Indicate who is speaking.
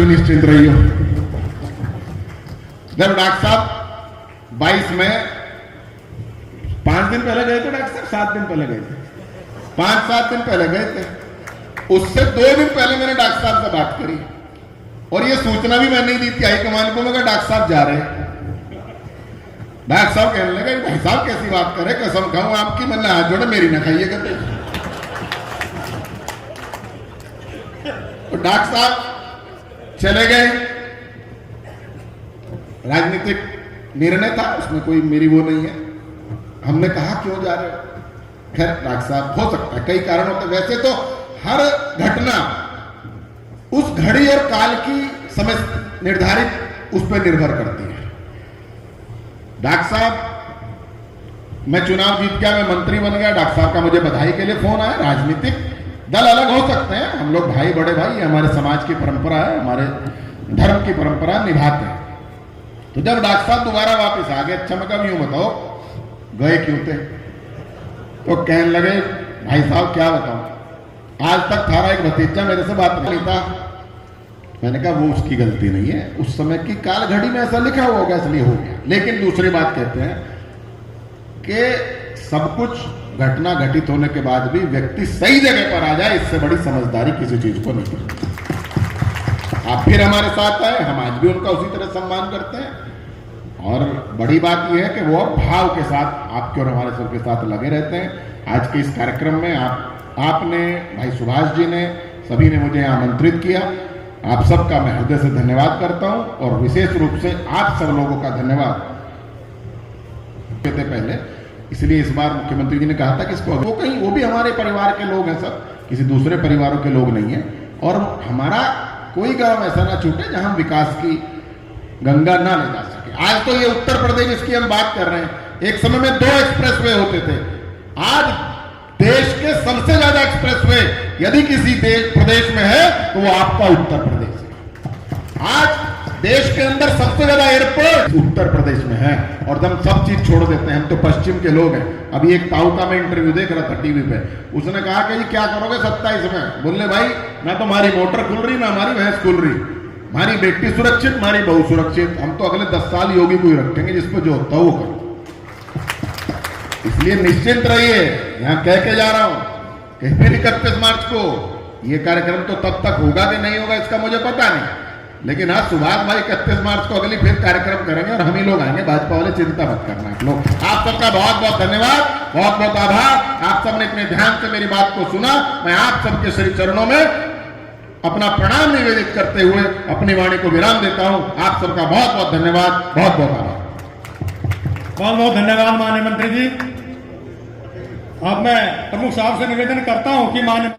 Speaker 1: निश्चिंत रहिए। जब डॉक्टर साहब 22 में 5 दिन पहले गए थे, डॉक्टर साहब 7 दिन पहले गए थे, 5-7 दिन पहले गए थे, उससे 2 दिन पहले मैंने डॉक्टर साहब से बात करी और ये सूचना भी मैंने दी थी हाईकमान को। मगर डॉक्टर साहब जा रहे हैं। डॉक्टर साहब कहने लगे भाई साहब कैसी बात करे, कसम खाऊं आपकी, मैंने हाथ जोड़े, मेरी ना खाइए कहते। तो डॉक्टर साहब चले गए। राजनीतिक निर्णय था, उसमें कोई मेरी वो नहीं है। हमने कहा क्यों जा रहे हो? खैर डॉक्टर साहब, हो सकता है कई कारण होते। वैसे तो हर घटना उस घड़ी और काल की समय निर्धारित उस पर निर्भर करती है। डॉक्टर साहब, मैं चुनाव जीत गया, मैं मंत्री बन गया, डॉक्टर साहब का मुझे बधाई के लिए फोन आया। राजनीतिक दल अलग हो सकते हैं, हम लोग भाई बड़े भाई, हमारे समाज की परंपरा है, हमारे धर्म की परंपरा निभाते हैं। तो जब डॉक्टर साहब दोबारा वापस आ गए, अच्छा मैं कब यूं बताओ गए क्यों थे? तो कहने लगे भाई साहब क्या बताऊं, आज तक थारा एक भतीजा मेरे से बात नहीं था। मैंने कहा वो उसकी गलती नहीं है, उस समय की काल घड़ी में ऐसा लिखा हुआ होगा इसलिए हो गया। लेकिन दूसरी बात कहते हैं कि सब कुछ घटना घटित होने के बाद भी व्यक्ति सही जगह पर आ जाए, इससे बड़ी समझदारी किसी चीज को नहीं करती। आप फिर हमारे साथ आए, हम आज भी उनका उसी तरह सम्मान करते हैं। और बड़ी बात यह है कि वो भाव के साथ आपके और हमारे सबके साथ लगे रहते हैं। आज के इस कार्यक्रम में आपने, भाई सुभाष जी ने, सभी ने मुझे आमंत्रित किया। आप सबका मैं हृदय से धन्यवाद करता हूं और विशेष रूप से आप सब लोगों का धन्यवाद कहते पहले, इसलिए इस बार मुख्यमंत्री जी ने कहा था कि इसको वो भी हमारे परिवार के लोग हैं, सब किसी दूसरे परिवारों के लोग नहीं है। और हमारा कोई गांव ऐसा ना छूटे जहां विकास की गंगा ना ले जा सके। आज तो ये उत्तर प्रदेश जिसकी हम बात कर रहे हैं, एक समय में 2 एक्सप्रेसवे होते थे, आज देश के सबसे ज्यादा एक्सप्रेसवे यदि किसी प्रदेश में है तो वो आपका उत्तर प्रदेश है। आज देश के अंदर सबसे ज्यादा एयरपोर्ट उत्तर प्रदेश में है और हम सब चीज छोड़ देते हैं, हम तो पश्चिम के लोग हैं। अभी एक ताऊ का मैं इंटरव्यू देख रहा था टीवी पे, उसने कहा कि क्या करोगे 27 में? बोले भाई ना तो हमारी मोटर खुल रही ना हमारी भैंस खुल रही, हमारी बेटी सुरक्षित, हमारी बहू सुरक्षित, हम तो अगले 10 साल योगी को ही रखेंगे, जिसको जो होता वो कर। इसलिए निश्चिंत रहिए, यहां कह के जा रहा हूं कि फिर 31 मार्च को ये कार्यक्रम तो तब तक होगा कि नहीं होगा इसका मुझे पता नहीं, लेकिन आज सुभाष भाई 31 मार्च को अगली फिर कार्यक्रम करेंगे और हम ही लोग आएंगे, भाजपा वाले चिंता मत करना आप लोग। आप सबका बहुत बहुत धन्यवाद, बहुत बहुत आभार। आप सबने इतने ध्यान से मेरी बात को सुना। मैं आप सबके श्री चरणों में अपना प्रणाम निवेदित करते हुए अपनी वाणी को विराम देता हूं। आप सबका बहुत बहुत धन्यवाद, बहुत बहुत आभार।
Speaker 2: बहुत बहुत धन्यवाद माननीय मंत्री जी। अब मैं प्रमुख साहब से निवेदन करता हूं कि माननीय